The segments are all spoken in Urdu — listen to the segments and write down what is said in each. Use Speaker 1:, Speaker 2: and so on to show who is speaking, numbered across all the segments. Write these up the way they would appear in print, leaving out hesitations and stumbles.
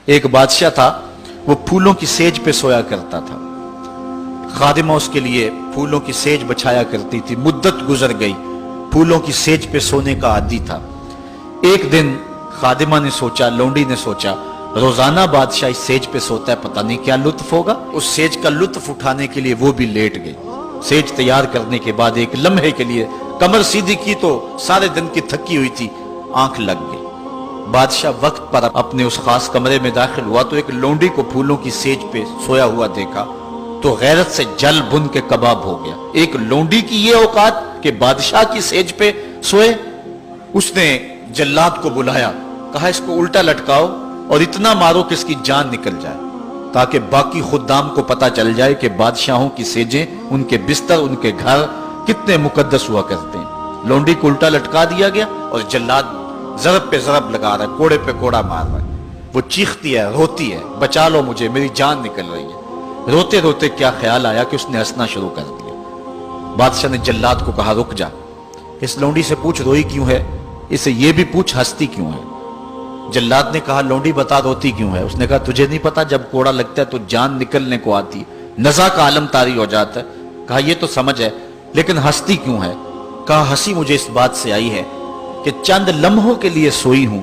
Speaker 1: ایک بادشاہ تھا، وہ پھولوں کی سیج پہ سویا کرتا تھا۔ خادمہ اس کے لیے پھولوں کی سیج بچھایا کرتی تھی۔ مدت گزر گئی، پھولوں کی سیج پہ سونے کا عادی تھا۔ ایک دن خادمہ نے سوچا، لونڈی نے سوچا، روزانہ بادشاہ اس سیج پہ سوتا ہے، پتہ نہیں کیا لطف ہوگا۔ اس سیج کا لطف اٹھانے کے لیے وہ بھی لیٹ گئی۔ سیج تیار کرنے کے بعد ایک لمحے کے لیے کمر سیدھی کی تو سارے دن کی تھکی ہوئی تھی، آنکھ لگ گئی۔ بادشاہ وقت پر اپنے اس خاص کمرے میں داخل ہوا تو ایک لونڈی کو پھولوں کی سیج پہ سویا ہوا دیکھا تو غیرت سے جل بن کے کباب ہو گیا۔ ایک لونڈی کی یہ اوقات کہ بادشاہ کی سیج پہ سوئے۔ اس نے جلاد کو بلایا، کہا اس کو الٹا لٹکاؤ اور اتنا مارو کہ اس کی جان نکل جائے، تاکہ باقی خدام کو پتا چل جائے کہ بادشاہوں کی سیجیں، ان کے بستر، ان کے گھر کتنے مقدس ہوا کرتے ہیں۔ لونڈی کو الٹا لٹکا دیا گیا اور جلاد ضرب پہ ضرب لگا رہا ہے، کوڑے پہ کوڑا مار رہا ہے۔ وہ چیختی ہے، روتی ہے، بچا لو مجھے، میری جان نکل رہی ہے۔ روتے روتے کیا خیال آیا کہ اس نے ہنسنا شروع کر دیا۔ بادشاہ نے جلاد کو کہا، رک جا، اس لونڈی سے پوچھ روئی کیوں ہے، اسے یہ بھی پوچھ ہنستی کیوں ہے۔ جلاد نے کہا، لونڈی بتا روتی کیوں ہے۔ اس نے کہا، تجھے نہیں پتا جب کوڑا لگتا ہے تو جان نکلنے کو آتی ہے، نزع کا عالم طاری ہو جاتا ہے۔ کہا یہ تو سمجھ ہے، لیکن ہنستی کیوں ہے۔ کہا ہنسی مجھے اس بات سے آئی ہے کہ چند لمحوں کے لیے سوئی ہوں،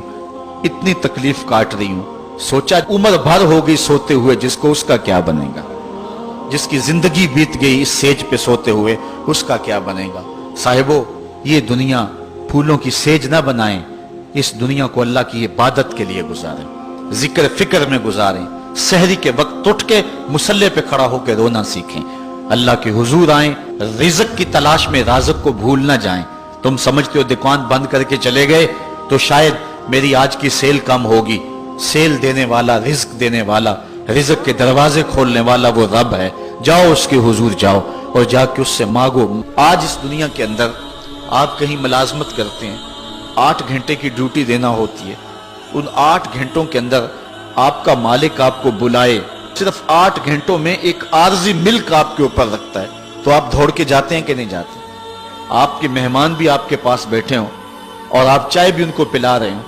Speaker 1: اتنی تکلیف کاٹ رہی ہوں، سوچا عمر بھر ہو گئی سوتے ہوئے، جس کو اس کا کیا بنے گا، جس کی زندگی بیت گئی اس سیج پہ سوتے ہوئے، اس کا کیا بنے گا۔ صاحبو، یہ دنیا پھولوں کی سیج نہ بنائیں، اس دنیا کو اللہ کی عبادت کے لیے گزاریں، ذکر فکر میں گزاریں، سحری کے وقت اٹھ کے مصلی پہ کھڑا ہو کے رونا سیکھیں، اللہ کے حضور آئیں، رزق کی تلاش میں رازق کو بھول نہ جائیں۔ تم سمجھتے ہو دکان بند کر کے چلے گئے تو شاید میری آج کی سیل کم ہوگی۔ سیل دینے والا، رزق دینے والا، رزق کے دروازے کھولنے والا وہ رب ہے۔ جاؤ اس کے حضور جاؤ اور جا کے اس سے مانگو۔ آج اس دنیا کے اندر آپ کہیں ملازمت کرتے ہیں، 8 گھنٹے کی ڈیوٹی دینا ہوتی ہے، ان 8 گھنٹوں کے اندر آپ کا مالک آپ کو بلائے، صرف 8 گھنٹوں میں ایک عارضی ملک آپ کے اوپر رکھتا ہے، تو آپ دوڑ کے جاتے ہیں کہ نہیں جاتے؟ آپ کے مہمان بھی آپ کے پاس بیٹھے ہوں اور آپ چائے بھی ان کو پلا رہے ہوں،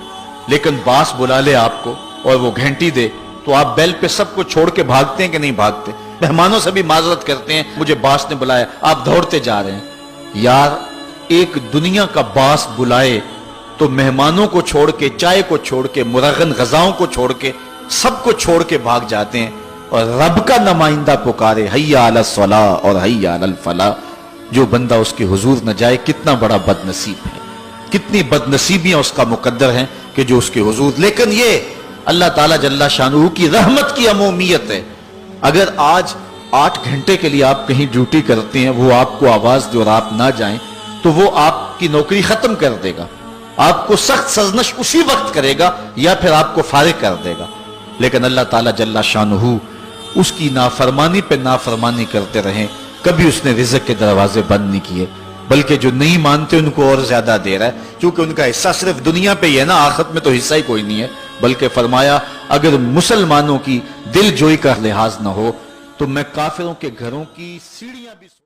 Speaker 1: لیکن باس بلا لے آپ کو اور وہ گھنٹی دے تو آپ بیل پہ سب کو چھوڑ کے بھاگتے ہیں کہ نہیں بھاگتے؟ مہمانوں سے بھی معذرت کرتے ہیں، مجھے باس نے بلایا، آپ دوڑتے جا رہے ہیں۔ یار، ایک دنیا کا باس بلائے تو مہمانوں کو چھوڑ کے، چائے کو چھوڑ کے، مرغن غذاؤں کو چھوڑ کے، سب کو چھوڑ کے بھاگ جاتے ہیں، اور رب کا نمائندہ پکارے حی علی الصلاۃ اور حی علی الفلاح، جو بندہ اس کے حضور نہ جائے کتنا بڑا بد نصیب ہے، کتنی بد نصیبیاں اس کا مقدر ہیں کہ جو اس کے حضور۔ لیکن یہ اللہ تعالیٰ جل شانہ کی رحمت کی عمومیت ہے۔ اگر آج 8 گھنٹے کے لیے آپ کہیں ڈیوٹی کرتے ہیں، وہ آپ کو آواز دے اور آپ نہ جائیں تو وہ آپ کی نوکری ختم کر دے گا، آپ کو سخت سرزنش اسی وقت کرے گا یا پھر آپ کو فارغ کر دے گا۔ لیکن اللہ تعالیٰ جل شانہ اس کی نافرمانی پہ نافرمانی کرتے رہیں، کبھی اس نے رزق کے دروازے بند نہیں کیے، بلکہ جو نہیں مانتے ان کو اور زیادہ دے رہا ہے، کیونکہ ان کا حصہ صرف دنیا پہ ہی ہے نا، آخرت میں تو حصہ ہی کوئی نہیں ہے۔ بلکہ فرمایا اگر مسلمانوں کی دل جوئی کا لحاظ نہ ہو تو میں کافروں کے گھروں کی سیڑھیاں بھی